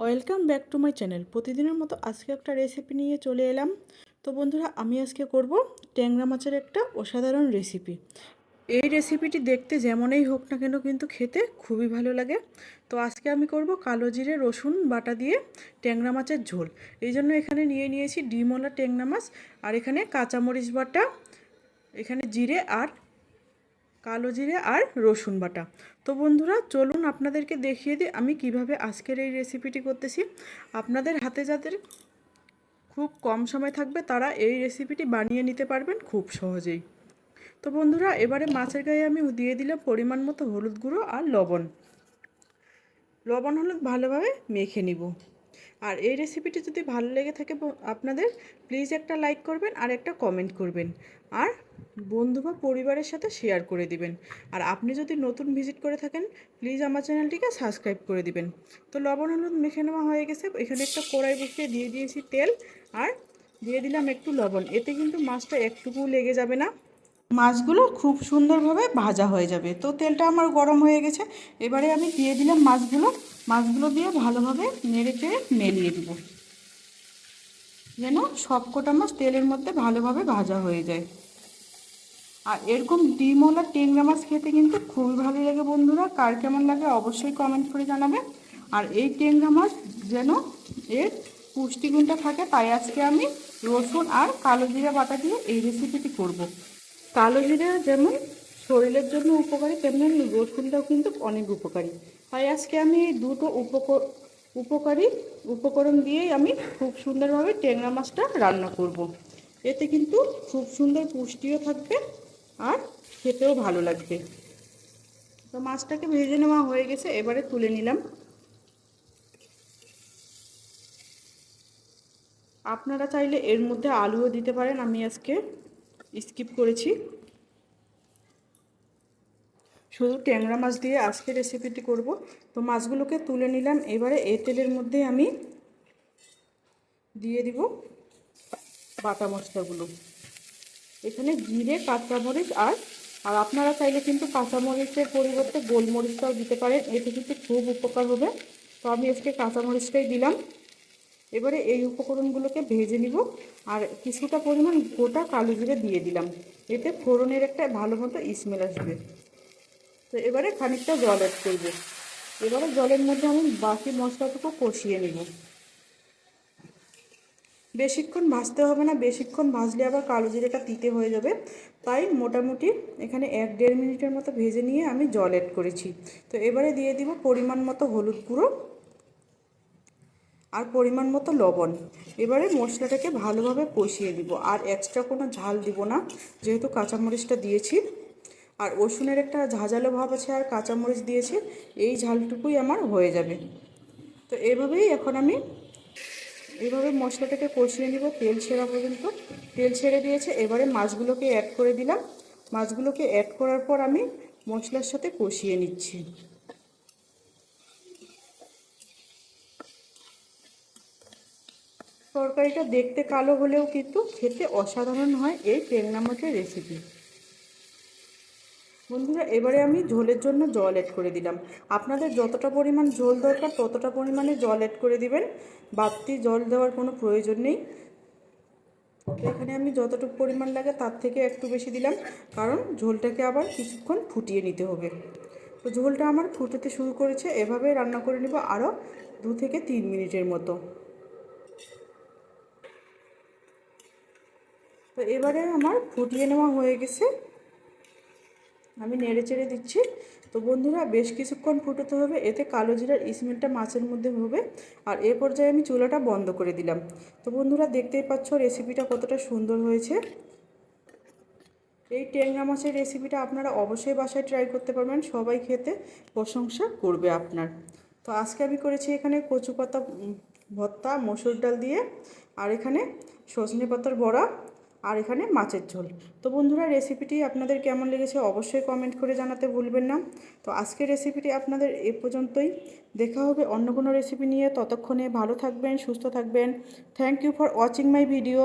Welcome back to my channel. প্রতিদিনের মতো আজকে একটা রেসিপি নিয়ে চলে এলাম। তো বন্ধুরা, আমি আজকে করব ট্যাংরা মাছের একটা অসাধারণ রেসিপি। এই রেসিপিটি দেখতে যেমনই হোক না কেন কিন্তু খেতে খুবই ভালো লাগে। তো আজকে আমি করব কালো জিরে রসুন বাটা দিয়ে ট্যাংরা মাছের ঝোল। এই জন্য এখানে নিয়েছি ডিমওয়ালা ট্যাংরা মাছ, আর এখানে কাঁচামরিচ বাটা, এখানে জিরে আর কালো জিরে আর রসুন বাটা। তো বন্ধুরা, চলুন আপনাদেরকে দেখিয়ে দিই আমি কিভাবে আজকের এই রেসিপিটি করতেছি। আপনাদের হাতে যাদের খুব কম সময় থাকবে তারা এই রেসিপিটি বানিয়ে নিতে পারবেন খুব সহজেই। তো বন্ধুরা, এবারে মাছের গায়ে আমি দিয়ে দিলাম পরিমাণ মতো হলুদ গুঁড়ো আর লবণ হলুদ ভালোভাবে মেখে নিব। আর এই রেসিপিটি যদি ভালো লেগে থাকে আপনাদের, প্লিজ একটা লাইক করবেন আর একটা কমেন্ট করবেন, আর বন্ধু বা পরিবারের সাথে শেয়ার করে দিবেন। আর আপনি যদি নতুন ভিজিট করে থাকেন, প্লিজ আমার চ্যানেলটিকে সাবস্ক্রাইব করে দিবেন। তো লবণ হলুদ মেখে নেওয়া হয়ে গেছে। এখানে একটা কড়াই বসিয়ে দিয়ে দিয়েছি তেল, আর দিয়ে দিলাম একটু লবণ। এতে কিন্তু মাছটা একটুকুও লেগে যাবে না, মাছগুলো খুব সুন্দরভাবে ভাজা হয়ে যাবে। তো তেলটা আমার গরম হয়ে গেছে, এবারে আমি দিয়ে দিলাম মাছগুলো দিয়ে ভালোভাবে নেড়ে চেড়ে মিলিয়ে দেব, যেন সবকটা মাছ তেলের মধ্যে ভালোভাবে ভাজা হয়ে যায়। আর এরকম ডিমওয়ালা ট্যাংরা মাছ খেতে কিন্তু খুবই ভালো লাগে বন্ধুরা। কার কেমন লাগে অবশ্যই কমেন্ট করে জানাবে। আর এই ট্যাংরা মাছ যেন এর পুষ্টিগুণটা থাকে, তাই আজকে আমি রসুন আর কালো জিরা বাটা দিয়ে এই রেসিপিটি করব। কালো জিরা যেমন শরীরের জন্য উপকারী, তেমন রসুনটাও কিন্তু অনেক উপকারী। তাই আজকে আমি এই দুটো উপকারী উপকরণ দিয়েই আমি খুব সুন্দরভাবে ট্যাংরা মাছটা রান্না করব। এতে কিন্তু খুব সুন্দর পুষ্টিও থাকবে আর খেতেও ভালো লাগবে। তো মাছটাকে ভেজে নেওয়া হয়ে গেছে, এবারে তুলে নিলাম। আপনারা চাইলে এর মধ্যে আলুও দিতে পারেন, আমি আজকে স্কিপ করেছি। শুধু ট্যাংরা মাছ দিয়ে আজকে রেসিপিটি করব। তো মাছগুলোকে তুলে নিলাম। এবারে এই তেলের মধ্যে আমি দিয়ে দিব বাটা মশলাগুলো। এখানে জিরে, কাঁচামরিচ আর আপনারা চাইলে কিন্তু কাঁচামরিচের পরিবর্তে গোলমরিচটাও দিতে পারেন, এতে কিন্তু খুব উপকার হবে। তো আমি আজকে কাঁচামরিচটাই দিলাম। এবারে এই উপকরণগুলোকে ভেজে নিব, আর কিছুটা পরিমাণ গোটা কালো জিরে দিয়ে দিলাম। এতে ফোড়নের একটা ভালো মতো স্মেল আসবে। তো এবারে খানিকটা জল অ্যাড করব। এবারে জলের মধ্যে আমি বাকি মশলাটুকু কষিয়ে নিব। বেশিক্ষণ ভাজতে হবে না, বেশিক্ষণ ভাজলে আবার কালো জিরেটা তিতে হয়ে যাবে। তাই মোটামুটি এখানে 1-1.5 মিনিটের মতো ভেজে নিয়ে আমি জল অ্যাড করেছি। তো এবারে দিয়ে দিব পরিমাণ মতো হলুদ গুঁড়ো আর পরিমাণ মতো লবণ। এবারে মশলাটাকে ভালোভাবে কষিয়ে দিব, আর এক্সট্রা কোনো ঝাল দিব না, যেহেতু কাঁচামরিচটা দিয়েছি। আর রসুনের একটা ঝাঁঝালো ভাব আছে, আর কাঁচামরিচ দিয়েছি, এই ঝালটুকুই আমার হয়ে যাবে। তো এখন আমি এইভাবে মশলাটাকে কষিয়ে নিব তেল ছেড়া পর্যন্ত। তেল ছেড়ে দিয়েছে, এবারে মাছগুলোকে অ্যাড করে দিলাম। মাছগুলোকে অ্যাড করার পর আমি মশলার সাথে কষিয়ে নিচ্ছি। তরকারিটা দেখতে কালো হলেও কিন্তু খেতে অসাধারণ হয় এই ট্যাংরা মাছের রেসিপি। বন্ধুরা, এবারে আমি ঝোলের জন্য জল অ্যাড করে দিলাম। আপনাদের যতটা পরিমাণ ঝোল দরকার ততটা পরিমাণে জল অ্যাড করে দিবেন, বাড়তি জল দেওয়ার কোনো প্রয়োজন নেই। এখানে আমি যতটুকু পরিমাণ লাগে তার থেকে একটু বেশি দিলাম, কারণ ঝোলটাকে আবার কিছুক্ষণ ফুটিয়ে নিতে হবে। তো ঝোলটা আমার ফুটতে শুরু করেছে, এভাবে রান্না করে নেব আরও 2 থেকে 3 মিনিটের মতো। তো এবারে আমার ফুটিয়ে নেওয়া হয়ে গেছে, আমি নেড়ে চেড়ে দিচ্ছি। তো বন্ধুরা, বেশ কিছুক্ষণ ফুটাতে হবে, এতে কালো জিরার স্মেলটা মাছের মধ্যে হবে। আর এ পর্যায়ে আমি চুলাটা বন্ধ করে দিলাম। তো বন্ধুরা, দেখতেই পাচ্ছ রেসিপিটা কতটা সুন্দর হয়েছে। এই ট্যাংরা মাছের রেসিপিটা আপনারা অবশ্যই বাসায় ট্রাই করতে পারবেন, সবাই খেতে প্রশংসা করবে আপনার। তো আজকে আমি করেছি এখানে কচু পাতা ভর্তা মসুর ডাল দিয়ে, আর এখানে সজনে পাতার বড়া, আর এখানে মাছের ঝোল। তো বন্ধুরা, রেসিপিটি আপনাদের কেমন লেগেছে অবশ্যই কমেন্ট করে জানাতে ভুলবেন না। তো আজকের রেসিপিটি আপনাদের এ পর্যন্তই। দেখা হবে অন্য কোনো রেসিপি নিয়ে। ততক্ষণে ভালো থাকবেন, সুস্থ থাকবেন। Thank you for watching my video.